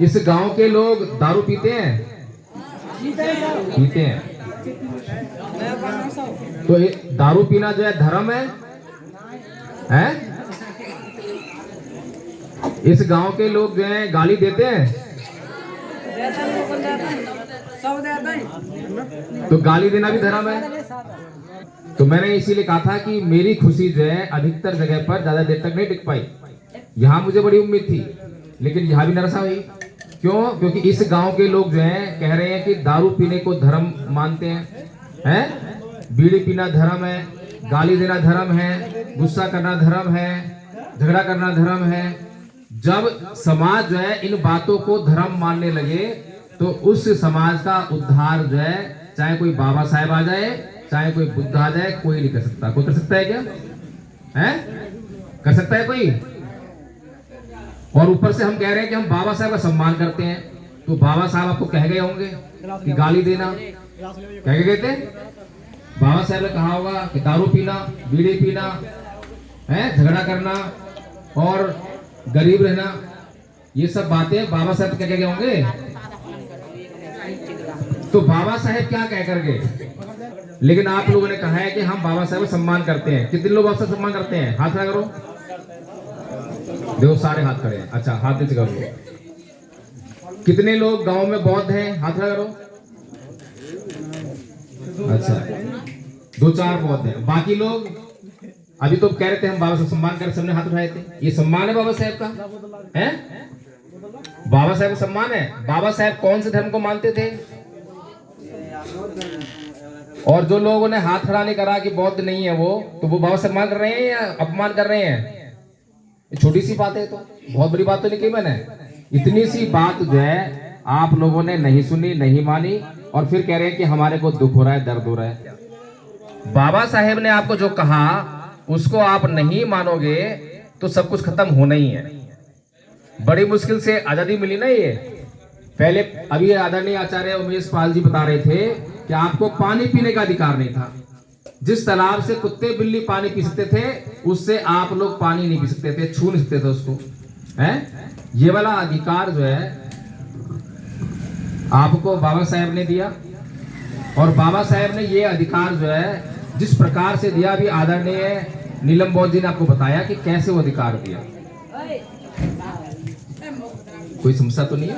इस गांव के लोग दारू पीते हैं? पीते हैं। तो ये दारू पीना जो है धर्म है? हैं? इस गांव के लोग जो है गाली देते हैं? तो गाली देना भी धर्म है। तो मैंने इसीलिए कहा था कि मेरी खुशी जो है अधिकतर जगह पर ज्यादा देर तक नहीं टिक पाई। यहाँ मुझे बड़ी उम्मीद थी, लेकिन यहाँ भी निराशा हुई। क्यों? क्योंकि इस गांव के लोग जो हैं कह रहे हैं कि दारू पीने को धर्म मानते हैं, बीड़ी पीना धर्म है, गाली देना धर्म है, गुस्सा करना धर्म है, झगड़ा करना धर्म है। जब समाज जो है इन बातों को धर्म मानने लगे तो उस समाज का उद्धार जो है, चाहे कोई बाबा साहेब आ जाए, चाहे कोई बुद्ध आ जाए, कोई नहीं कर सकता। कोई कर सकता है क्या? है? कर सकता है कोई? और ऊपर से हम कह रहे हैं कि हम बाबा साहब का सम्मान करते हैं। तो बाबा साहब आपको कह गए होंगे कि गाली देना, कह गए थे? बाबा साहब ने कहा होगा कि दारू पीना, बीड़ी पीना, है, झगड़ा करना और गरीब रहना, ये सब बातें बाबा साहब क्या कह होंगे। तो बाबा साहब क्या कह कर गए? लेकिन आप लोगों ने कहा है कि हम बाबा साहब का सम्मान करते हैं। कितने लोग बाबा साहब सम्मान करते हैं? हाथ खड़ा करो। देखो सारे हाथ खड़े हैं। अच्छा, हाथ नीचे करो। कितने लोग गांव में बौद्ध हैं? हाथ खड़ा करो। अच्छा, 2-4 बौद्ध हैं। बाकी लोग अभी तो कह रहे थे हम बाबा साहब सम्मान कर, सबने हाथ उठाए थे। ये सम्मान है बाबा साहब का? है? बाबा साहब का सम्मान है। बाबा साहब कौन से धर्म को मानते थे? और जो लोगों ने हाथ खड़ा नहीं करा कि बौद्ध नहीं है वो, तो वो बाबा सम्मान कर रहे हैं या अपमान कर रहे हैं? छोटी सी बात है, तो बहुत बड़ी बात तो नहीं की मैंने। इतनी सी बात जो है आप लोगों ने नहीं सुनी, नहीं मानी, और फिर कह रहे हैं कि हमारे को दुख हो रहा है, दर्द हो रहा है। बाबा साहेब ने आपको जो कहा उसको आप नहीं मानोगे तो सब कुछ खत्म होना ही है। बड़ी मुश्किल से आजादी मिली ना ये। पहले अभी आदरणीय आचार्य उमेश पाल जी बता रहे थे कि आपको पानी पीने का अधिकार नहीं था। जिस तालाब से कुत्ते बिल्ली पानी पी सकते थे, उससे आप लोग पानी नहीं पी सकते थे, छू नहीं सकते थे उसको। हैं? ये वाला अधिकार जो है आपको बाबा साहेब ने दिया। और बाबा साहेब ने ये अधिकार जो है जिस प्रकार से दिया, अभी आदरणीय नीलम बौद्ध जी ने आपको बताया कि कैसे वो अधिकार दिया। कोई समस्या तो नहीं है?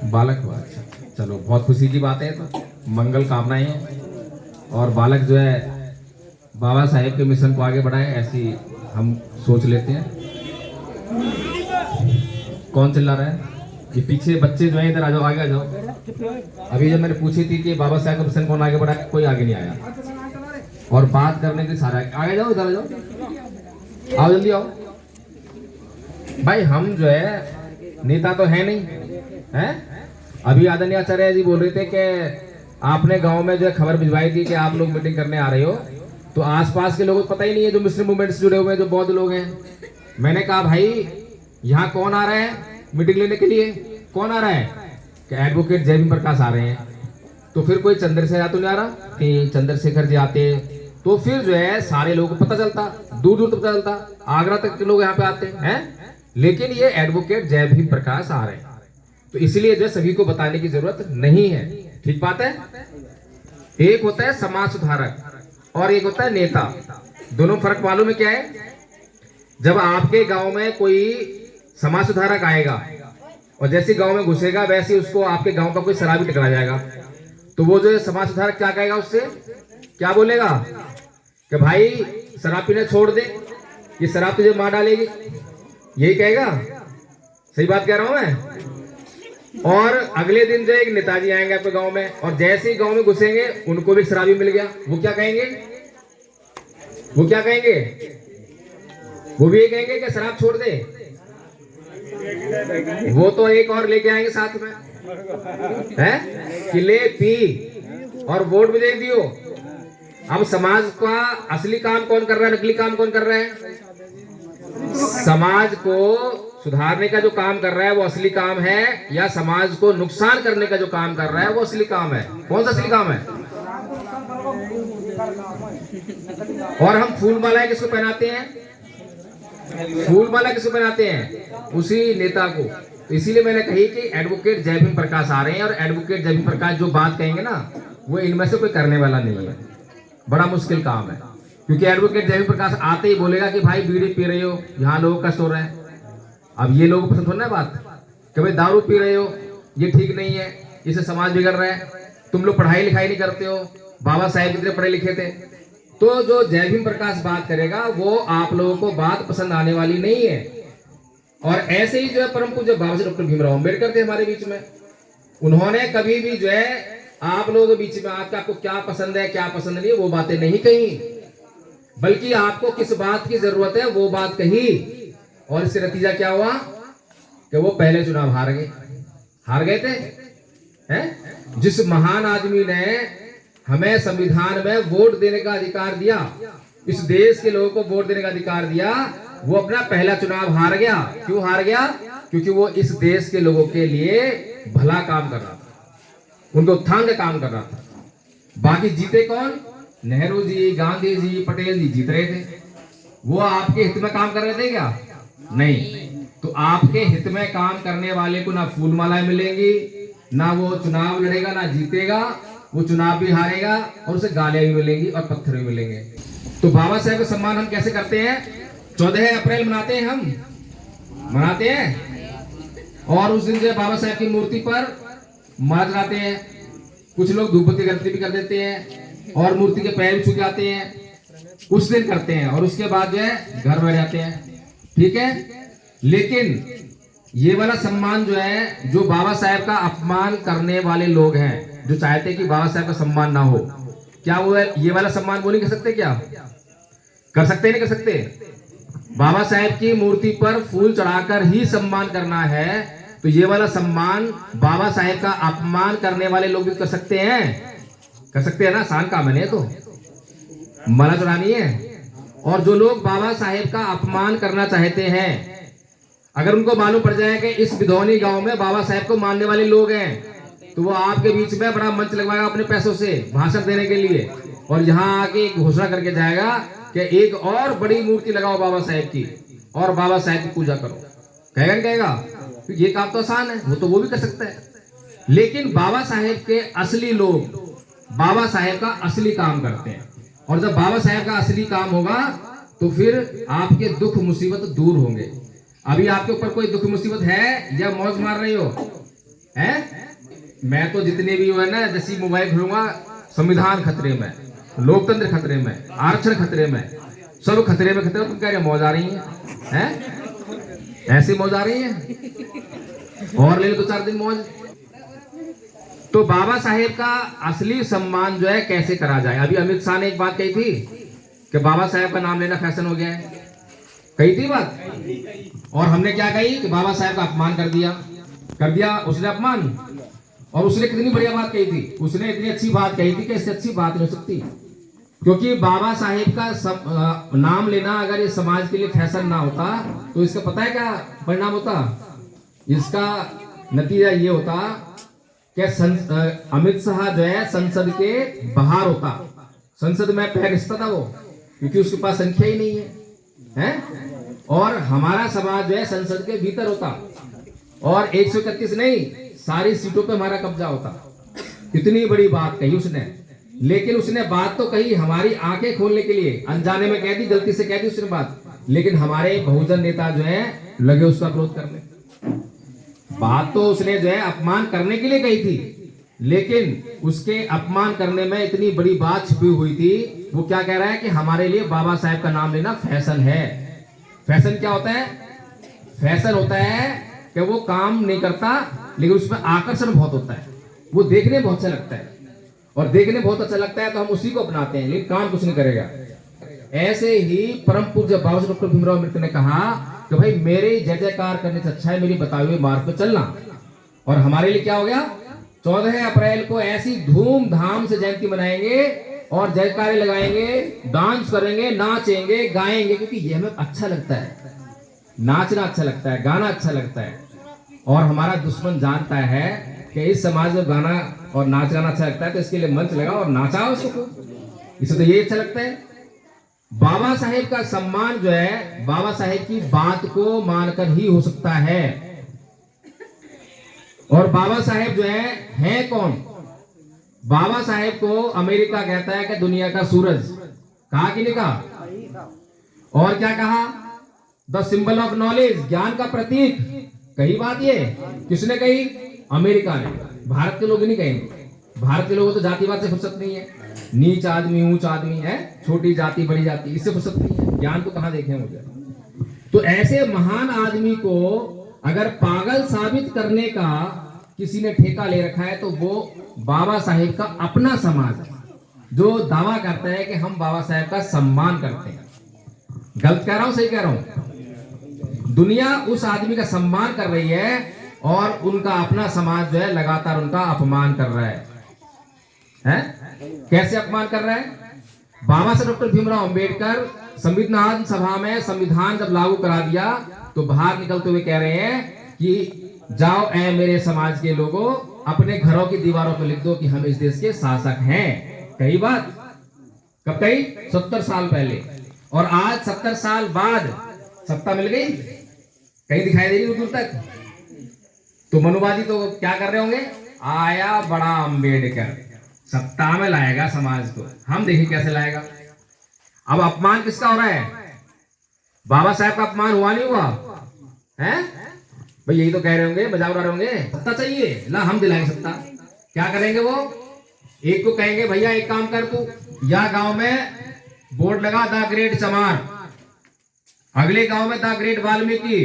बालक हुआ? अच्छा, चलो बहुत खुशी की बात है। तो मंगल कामनाएं हैं, और बालक जो है बाबा साहेब के मिशन को आगे बढ़ाए, ऐसी हम सोच लेते हैं। कौन चिल्ला रहा है? ये पीछे बच्चे जो है, इधर आ जाओ, आगे आ जाओ। अभी जब मैंने पूछी थी कि बाबा साहेब का मिशन कौन आगे बढ़ाए, कोई आगे नहीं आया। और बात करने के सारा आगे जाओ, इधर आ जाओ, आओ जल्दी आओ। भाई हम जो है नेता तो है नहीं है। अभी आदरणीय आचार्य जी बोल रहे थे कि आपने गांव में जो खबर भिजवाई थी कि आप लोग मीटिंग करने आ रहे हो, तो आसपास के लोगों को पता ही नहीं है, जो मुस्लिम मूवमेंट से जुड़े हुए हैं, जो बौद्ध लोग हैं। मैंने कहा भाई यहाँ कौन आ रहा है मीटिंग लेने के लिए? कौन आ रहा है? कि एडवोकेट जय भीम प्रकाश आ रहे हैं। तो फिर कोई चंद्रशेखर तो नहीं आ रहा कि चंद्रशेखर जी आते तो फिर जो है सारे लोगों को पता चलता, दूर दूर तक पता चलता, आगरा तक के लोग यहाँ पे आते हैं। लेकिन ये एडवोकेट जय भीम प्रकाश आ रहे हैं, तो इसलिए जो सभी को बताने की जरूरत नहीं है। ठीक बात है? एक होता है समाज सुधारक और एक होता है नेता। दोनों फर्क मालूम है क्या है? जब आपके गांव में कोई समाज सुधारक आएगा और जैसे गांव में घुसेगा वैसे उसको आपके गांव का कोई शराबी टकरा जाएगा, तो वो जो समाज सुधारक क्या कहेगा? उससे क्या बोलेगा कि भाई शराब पीना छोड़ दे, ये शराब तुझे मार डालेगी, यही कहेगा। सही बात कह रहा हूं मैं? और अगले दिन जो एक नेताजी आएंगे आपके गांव में, और जैसे ही गांव में घुसेंगे उनको भी शराबी मिल गया, वो क्या कहेंगे? वो क्या कहेंगे? वो भी ये कहेंगे कि शराब छोड़ दे। वो तो एक और लेके आएंगे साथ में, है कि ले पी और वोट भी दे दियो। अब समाज का असली काम कौन कर रहा है, नकली काम कौन कर रहा है? समाज को सुधारने का जो काम कर रहा है वो असली काम है, या समाज को नुकसान करने का जो काम कर रहा है वो असली काम है? कौन सा असली काम है? और हम फूल मालाएं किसको पहनाते हैं? फूल माला किसको पहनाते हैं? उसी नेता को। तो इसीलिए मैंने कही कि एडवोकेट जय भीम प्रकाश आ रहे हैं, और एडवोकेट जय भीम प्रकाश जो बात कहेंगे ना, वो इनमें से कोई करने वाला नहीं है। बड़ा मुश्किल काम है, क्योंकि एडवोकेट जय भीम प्रकाश आते ही बोलेगा कि भाई बीड़ी पी रहे हो, यहाँ लोगों का कष्ट हो रहा है। अब ये लोगों को पसंद होना है बात कि भाई दारू पी रहे हो, ये ठीक नहीं है, इससे समाज बिगड़ रहा है, तुम लोग पढ़ाई लिखाई नहीं करते हो, बाबा साहेब कितने पढ़े लिखे थे। तो जो जय भीम प्रकाश बात करेगा वो आप लोगों को बात पसंद आने वाली नहीं है। और ऐसे ही जो है परम पूज्य बाबा साहेब डॉक्टर भीमराव अम्बेडकर थे हमारे बीच में, उन्होंने कभी भी जो है आप लोगों के बीच में आकर आपको क्या पसंद है क्या पसंद नहीं है वो बातें नहीं कही, बल्कि आपको किस बात की जरूरत है वो बात कही। और इससे नतीजा क्या हुआ कि वो पहले चुनाव हार गए थे। हैं? जिस महान आदमी ने हमें संविधान में वोट देने का अधिकार दिया, इस देश के लोगों को वोट देने का अधिकार दिया, वो अपना पहला चुनाव हार गया। क्यों हार गया? क्योंकि वो इस देश के लोगों के लिए भला काम कर रहा था, उनको उत्थान का काम कर रहा था। बाकी जीते कौन? नेहरू जी, गांधी जी, पटेल जी जीत रहे थे। वो आपके हित में काम कर रहे थे क्या? नहीं। तो आपके हित में काम करने वाले को ना फूल मालाएं मिलेंगी, ना वो चुनाव लड़ेगा, ना जीतेगा, वो चुनाव भी हारेगा, और उसे गालियां भी मिलेंगी और पत्थर भी मिलेंगे। तो बाबा साहेब का सम्मान हम कैसे करते हैं? 14 अप्रैल मनाते हैं, हम मनाते हैं। और उस दिन जो बाबा साहेब की मूर्ति पर माला चढ़ाते हैं, कुछ लोग धूपबत्ती अगरबत्ती भी कर देते हैं, और मूर्ति के पैर भी छू जाते हैं, उस दिन करते हैं। और उसके बाद जो है घर बैठ जाते हैं, ठीक है। लेकिन ये वाला सम्मान जो है, जो बाबा साहेब का अपमान करने वाले लोग हैं, जो चाहते हैं कि बाबा साहेब का सम्मान ना हो, क्या वो ये वाला सम्मान वो नहीं कर सकते? क्या कर सकते? नहीं कर सकते? बाबा साहेब की मूर्ति पर फूल चढ़ाकर ही सम्मान करना है, तो ये वाला सम्मान बाबा साहेब का अपमान करने वाले लोग भी कर सकते हैं। कर सकते हैं ना, आसान काम है। तो माला चढ़ानी है। और जो लोग बाबा साहेब का अपमान करना चाहते हैं, अगर उनको मालूम पड़ जाए कि इस बिधौनी गांव में बाबा साहेब को मानने वाले लोग हैं, तो वो आपके बीच में बड़ा मंच लगवाएगा अपने पैसों से भाषण देने के लिए, और यहाँ आके घोषणा करके जाएगा कि एक और बड़ी मूर्ति लगाओ बाबा साहेब की, और बाबा साहेब की पूजा करो। कहेगा नहीं कहेगा? तो ये काम तो आसान है, वो भी कर सकता है। लेकिन बाबा साहेब के असली लोग बाबा साहेब का असली काम करते हैं, और जब बाबा साहेब का असली काम होगा तो फिर आपके दुख मुसीबत दूर होंगे। अभी आपके ऊपर कोई दुख मुसीबत है या मौज मार रही हो? है? मैं तो जितने भी है ना, जैसी मोबाइल खोलूंगा, संविधान खतरे में, लोकतंत्र खतरे में, आरक्षण खतरे में, सब खतरे में। खतरे में तुम कह रहे मौज आ रही है? ऐसे मौज आ रही है? और ले लो 2-4 दिन मौज। तो बाबा साहेब का असली सम्मान जो है कैसे करा जाए? अभी अमित शाह ने एक बात कही थी कि बाबा साहेब का नाम लेना फैशन हो गया है, कही थी बात। और हमने क्या कही कि बाबा साहेब का अपमान कर दिया उसने अपमान। और उसने कितनी बढ़िया बात कही थी, उसने इतनी अच्छी बात कही थी कि इससे अच्छी बात नहीं हो सकती। क्योंकि बाबा साहेब का नाम लेना अगर ये समाज के लिए फैशन ना होता, तो इसका पता है क्या परिणाम होता? इसका नतीजा ये होता कि अमित शाह जो है संसद के बाहर होता, संसद में पैर घिसता था वो, क्योंकि उसके पास संख्या ही नहीं है? और हमारा समाज जो है संसद के भीतर होता, और 131 नहीं, सारी सीटों पे हमारा कब्जा होता। कितनी बड़ी बात कही उसने। लेकिन उसने बात तो कही हमारी आंखें खोलने के लिए, अनजाने में कह दी, गलती से कह दी उसने बात, लेकिन हमारे बहुजन नेता जो है लगे उसका विरोध करने। बात तो उसने जो है अपमान करने के लिए कही थी, लेकिन उसके अपमान करने में इतनी बड़ी बात छिपी हुई थी। वो क्या कह रहा है कि हमारे लिए बाबा साहेब का नाम लेना फैशन है। फैशन क्या होता है? फैशन होता है कि वो काम नहीं करता, लेकिन उसमें आकर्षण बहुत होता है, वो देखने बहुत अच्छा लगता है, और देखने बहुत अच्छा लगता है तो हम उसी को अपनाते हैं, लेकिन काम कुछ नहीं करेगा। ऐसे ही परम पूज्य बाबा साहेब डॉक्टर भीमराव अम्बेडकर ने कहा कि भाई मेरे जय जयकार करने से अच्छा है मेरी बताए हुए मार्ग पर चलना। और हमारे लिए क्या हो गया? 14 अप्रैल को ऐसी धूमधाम से जयंती मनाएंगे और जयकारे लगाएंगे, डांस करेंगे, नाचेंगे, गाएंगे, क्योंकि ये हमें अच्छा लगता है, नाचना अच्छा लगता है, गाना अच्छा लगता है। और हमारा दुश्मन जानता है कि इस समाज में गाना और नाच गाना अच्छा लगता है, तो इसके लिए मंच लगा और नाचाओ उसको, इसे तो ये अच्छा लगता है। बाबा साहेब का सम्मान जो है बाबा साहेब की बात को मानकर ही हो सकता है। और बाबा साहेब जो है कौन? बाबा साहेब को अमेरिका कहता है कि दुनिया का सूरज। कहा कि नहीं कहा? और क्या कहा? द सिंबल ऑफ नॉलेज, ज्ञान का प्रतीक। कही बात ये किसने कही? अमेरिका ने। भारत के लोग नहीं कहेंगे। भारत के लोगों तो जातिवाद से फुर्सत नहीं है। नीच आदमी ऊंच आदमी है, छोटी जाति बड़ी जाति, इससे फुर्सत नहीं है। ज्ञान तो कहां देखे मुझे। तो ऐसे महान आदमी को अगर पागल साबित करने का किसी ने ठेका ले रखा है तो वो बाबा साहेब का अपना समाज है, जो दावा करता है कि हम बाबा साहेब का सम्मान करते हैं। गलत कह रहा हूं, सही कह रहा हूं? दुनिया उस आदमी का सम्मान कर रही है और उनका अपना समाज जो है लगातार उनका अपमान कर रहा है। कैसे अपमान कर रहा है? बाबा साहब डॉक्टर भीमराव अंबेडकर संविधान सभा में संविधान जब लागू करा दिया तो बाहर निकलते हुए कह रहे हैं कि जाओ ऐ मेरे समाज के लोगों, अपने घरों की दीवारों पर लिख दो कि हम इस देश के शासक हैं। कही बात? कब कही? 70 साल पहले। और आज 70 साल बाद सत्ता मिल गई, कहीं दिखाई दे रही दूर तक? तो मनुवादी तो क्या कर रहे होंगे? आया बड़ा अंबेडकर, सत्ता में लाएगा समाज को। हम देखिए कैसे लाएगा। अब अपमान किसका हो रहा है? बाबा साहब का अपमान हुआ नहीं हुआ है? भाई यही तो कह रहे होंगे, मजाक उड़ा रहे होंगे। सत्ता चाहिए, ला हम दिलाएंगे सत्ता। क्या करेंगे वो? एक को कहेंगे भैया एक काम कर, तू या गांव में बोर्ड लगा द ग्रेट चमार, अगले गांव में द ग्रेट वाल्मीकि,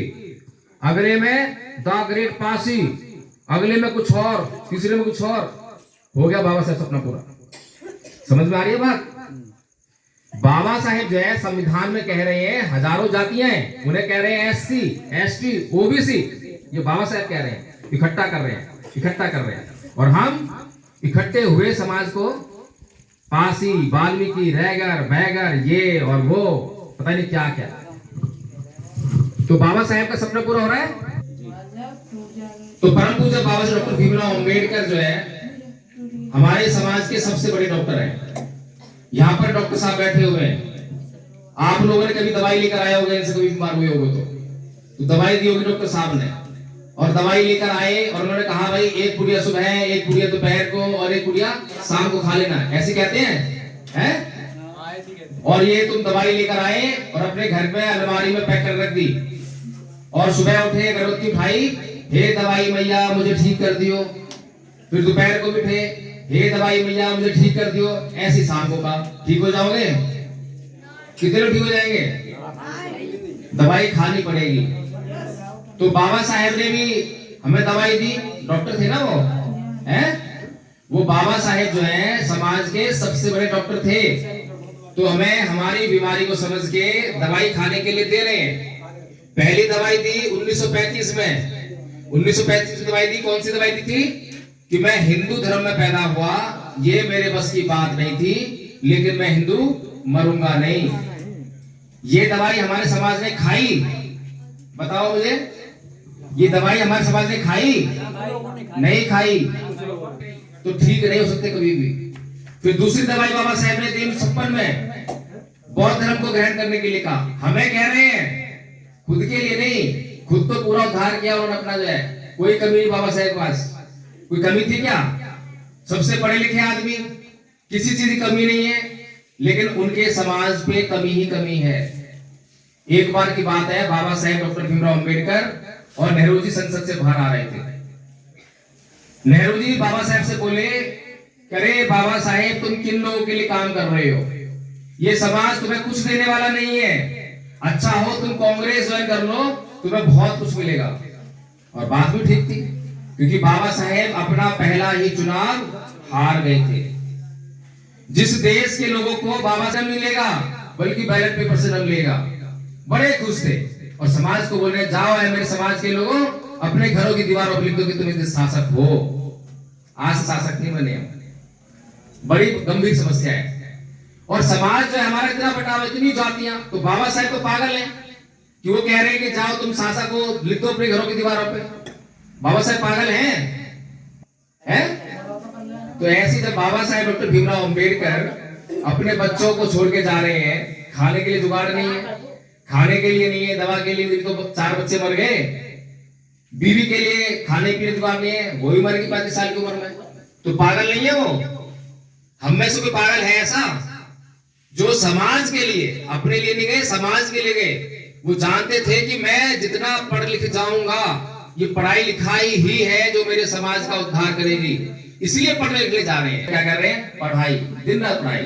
अगले में द ग्रेट पासी, अगले में कुछ और, तीसरे में कुछ और। हो गया बाबा साहेब सपना पूरा। समझ में आ रही है बात? बाबा साहेब जो है संविधान में कह रहे हैं हजारों जातियां हैं, उन्हें कह रहे हैं एससी, एसटी, ओबीसी। ये बाबा साहेब कह रहे हैं, इकट्ठा कर रहे हैं, इकट्ठा कर रहे हैं। और हम इकट्ठे हुए समाज को पासी, वाल्मीकि, रैगर, बैगर, ये और वो, पता नहीं क्या क्या। तो बाबा साहेब का सपना पूरा हो रहा है। तो परम पूज्य बाबा साहेब डॉक्टर भीमराव अंबेडकर जो है हमारे समाज के सबसे बड़े डॉक्टर हैं। यहाँ पर डॉक्टर साहब बैठे हुए हैं। आप लोगों ने कभी दवाई लेकर आए होंगे, इनसे कभी बीमार हुए होंगे तो दवाई दी होगी डॉक्टर साहब ने, और दवाई लेकर आए और उन्होंने कहा भाई एक पुड़िया सुबह, एक पुड़िया दोपहर को और एक पुड़िया शाम को खा लेना। ऐसे कहते हैं? और ये तुम दवाई लेकर आए और अपने घर में अलमारी में पैक कर रख दी, और सुबह उठे, अगरबत्ती उठाई, हे दवाई मैया मुझे ठीक कर दियो। फिर दोपहर को भी उठे, हे दवाई मैया मुझे ठीक कर दियो। ऐसी शाम को कहा ठीक हो जाओगे? कितने लोग ठीक हो जाएंगे? दवाई खानी पड़ेगी। तो बाबा साहेब ने भी हमें दवाई दी, डॉक्टर थे ना वो, हैं? वो बाबा साहेब जो हैं समाज के सबसे बड़े डॉक्टर थे। तो हमें हमारी बीमारी को समझ के दवाई खाने के लिए दे रहे हैं। पहली दवाई दी 1935 में। 1935 में दवाई दी, कौन सी दवाई दी थी? कि मैं हिंदू धर्म में पैदा हुआ, ये मेरे बस की बात नहीं थी, लेकिन मैं हिंदू मरूंगा नहीं। ये दवाई हमारे समाज ने खाई। बताओ मुझे, ये दवाई हमारे समाज ने खाई? नहीं खाई। तो ठीक नहीं हो सकते कभी भी। फिर दूसरी दवाई बाबा साहेब ने दी 1956 में, बौद्ध धर्म को ग्रहण करने के लिए कहा। हमें कह रहे हैं, खुद के लिए नहीं, खुद तो पूरा उद्धार किया उन्होंने अपना जो है। कोई कमी नहीं बाबा साहेब के पास। कोई कमी थी क्या? सबसे पढ़े लिखे आदमी, किसी चीज की कमी नहीं है, लेकिन उनके समाज पे कमी ही कमी है। एक बार की बात है, बाबा साहेब डॉक्टर भीमराव अंबेडकर और नेहरू जी संसद से बाहर आ रहे थे। नेहरू जी बाबा साहेब से बोले, अरे बाबा साहेब तुम किन लोगों के लिए काम कर रहे हो? ये समाज तुम्हें कुछ देने वाला नहीं है। अच्छा हो तुम कांग्रेस ज्वाइन कर लो, तुम्हें बहुत कुछ मिलेगा। और बात भी ठीक थी, क्योंकि बाबा साहेब अपना पहला ही चुनाव हार गए थे। जिस देश के लोगों को बाबा से मिलेगा, बल्कि बैलेट पेपर से न मिलेगा, बड़े खुश थे। और समाज को बोल रहे जाओ है मेरे समाज के लोगों, अपने घरों की दीवारों पर लिख दो कि तुम इस शासक हो। आज शासक नहीं बने। बड़ी गंभीर समस्या है। और समाज जो है हमारा इतना बटा हुआ, इतनी जातियां, तो बाबा साहेब तो पागल है कि वो कह रहे हैं कि जाओ तुम शासक हो, लिख दो अपने घरों की दीवारों पे। बाबा साहेब पागल हैं? तो ऐसी जब बाबा साहेब डॉक्टर भीमराव अंबेडकर अपने बच्चों को छोड़ के जा रहे हैं खाने के लिए जुगाड़ नहीं है, खाने के लिए नहीं है, दवा के लिए तो 4 बच्चे मर गए, बीवी के लिए खाने के लिए जुगाड़ नहीं है, वो भी मर गई 35 साल की उम्र में। तो पागल नहीं है वो? हम में से कोई पागल है ऐसा जो समाज के लिए, अपने लिए नहीं गए, समाज के लिए गए? वो जानते थे कि मैं जितना पढ़ लिख जाऊंगा, ये पढ़ाई लिखाई ही है जो मेरे समाज का उद्धार करेगी, इसलिए पढ़ने लिखने जा रहे हैं। क्या कर रहे हैं? पढ़ाई, दिन रात पढ़ाई।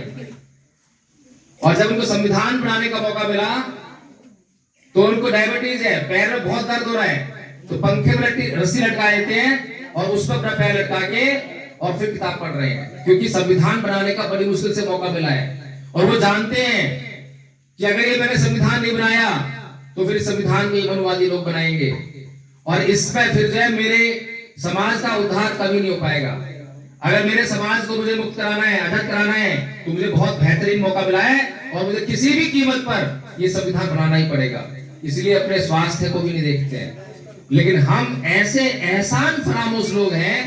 और जब उनको संविधान बनाने का मौका मिला तो उनको डायबिटीज है, पैर में बहुत दर्द हो रहा है, तो पंखे में रस्सी लटका देते हैं और उस पर अपना पैर लटका के और फिर किताब पढ़ रहे हैं, क्योंकि संविधान बनाने का बड़ी मुश्किल से मौका मिला है। और वो जानते हैं कि अगर ये मैंने संविधान नहीं बनाया तो फिर संविधान में मनुवादी लोग बनाएंगे और इस पर फिर जो है मेरे समाज का उद्धार कभी नहीं हो पाएगा। अगर मेरे समाज को मुझे मुक्त कराना है, आजाद कराना है, तो मुझे बहुत बेहतरीन मौका मिला है और मुझे किसी भी कीमत पर ये संविधान बनाना ही पड़ेगा। इसलिए अपने स्वास्थ्य को भी नहीं देखते हैं। लेकिन हम ऐसे एहसान फरामोश लोग हैं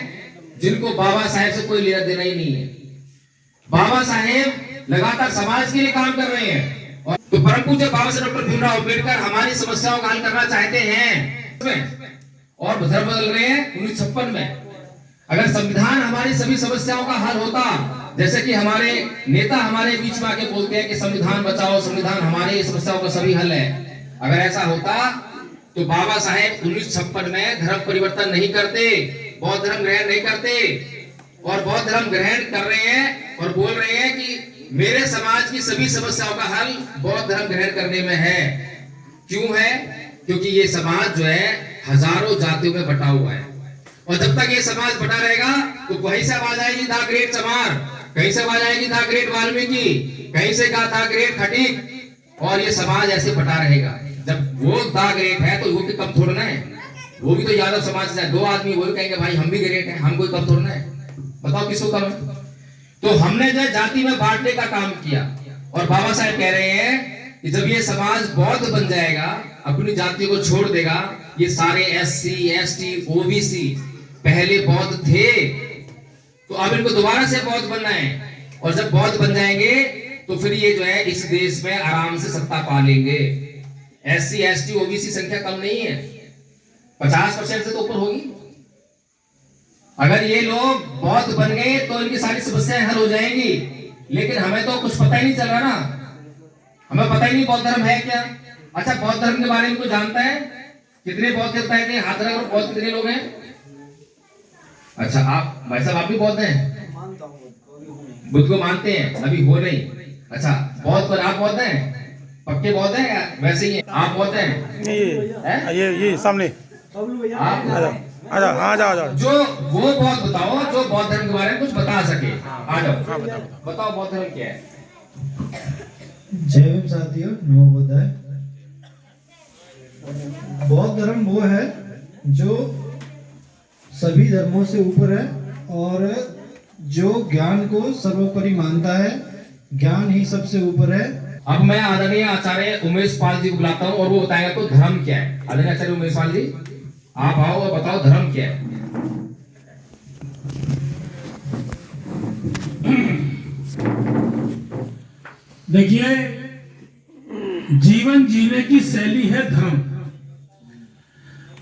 जिनको बाबा साहेब से कोई लेना देना ही नहीं है। बाबा साहेब लगातार समाज के लिए काम कर रहे हैं और तो परम पूज्य बाबा साहेब डॉक्टर भीमराव अंबेडकर हमारी समस्याओं का हल करना चाहते हैं और धर्म बदल रहे हैं 1956 में। अगर संविधान हमारी सभी समस्याओं का हल होता, जैसे कि हमारे नेता हमारे बीच में आके बोलते हैं कि संविधान बचाओ, संविधान हमारी समस्याओं का सभी हल है, अगर ऐसा होता तो बाबा साहेब 1956 में धर्म परिवर्तन नहीं करते, बौद्ध धर्म ग्रहण नहीं करते। और बौद्ध धर्म ग्रहण कर रहे हैं और बोल रहे हैं कि मेरे समाज की सभी समस्याओं का हल बौद्ध धर्म ग्रहण करने में है। क्यों है? क्योंकि ये समाज जो है हजारों जातियों में बटा हुआ है और जब तक ये समाज बटा रहेगा तो कहीं से आवाज आएगी द ग्रेट चमार, कहीं से आवाज आएगी द ग्रेट वाल्मीकि, कहीं से द ग्रेट खटीक, और ये समाज ऐसे बटा रहेगा। जब वो द ग्रेट है तो वो भी कम थोड़ा है, वो भी तो यादव समाज से 2 आदमी वो कहेंगे भाई हम भी ग्रेट हैं, हम कोई कम थोड़ा है। बताओ किसको कम है? तो हमने जो जाति में बांटने का काम किया और बाबा साहेब कह रहे हैं कि जब ये समाज बौद्ध बन जाएगा, अपनी जाति को छोड़ देगा, ये सारे SC, ST, OBC पहले बौद्ध थे तो अब इनको दोबारा से बौद्ध बनना है और जब बौद्ध बन जाएंगे तो फिर ये जो है इस देश में आराम से सत्ता पा लेंगे। SC, ST, OBC संख्या कम नहीं है, 50% से तो ऊपर होगी। अगर ये लोग बौद्ध बन गए तो इनकी सारी समस्याएं हल हो जाएंगी। लेकिन हमें तो कुछ पता ही नहीं चल रहा ना, हमें पता ही नहीं बौद्ध धर्म है क्या। अच्छा, बौद्ध धर्म के बारे में कोई जानता है? कितने बौद्ध देवता है? हाथ रखो, बौद्ध कितने लोग हैं? अच्छा, आप भाई साहब आप भी बौद्ध हैं? बुद्ध को मानते हैं, अभी हो नहीं। अच्छा, बौद्ध पर आप बौद्ध हैं? पक्के बौद्ध हैं या वैसे ही आप बौद्ध हैं? ये सामने आप आ जाओ। जो वो बौद्ध बताओ जो बौद्ध धर्म के बारे में कुछ बता सके। आ जाओ, बताओ बौद्ध धर्म क्या है? जय भीम साथियों, नमो बुद्धाय। बौद्ध धर्म वो है जो सभी धर्मों से ऊपर है और जो ज्ञान को सर्वोपरि मानता है, ज्ञान ही सबसे ऊपर है। अब मैं आदरणीय आचार्य उमेश पाल जी को बुलाता हूँ और वो बताएगा तो धर्म क्या है। आदरणीय आचार्य उमेश पाल जी, आप आओ और बताओ धर्म क्या है। देखिए, जीवन जीने की शैली है धर्म,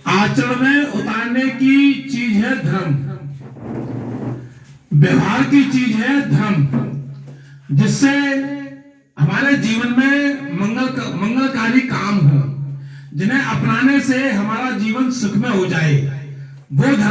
आचरण में उतारने की चीज है धर्म, व्यवहार की चीज है धर्म, जिससे हमारे जीवन में मंगलकारी काम हो, जिन्हें अपनाने से हमारा जीवन सुखमय हो जाए, वो धर्म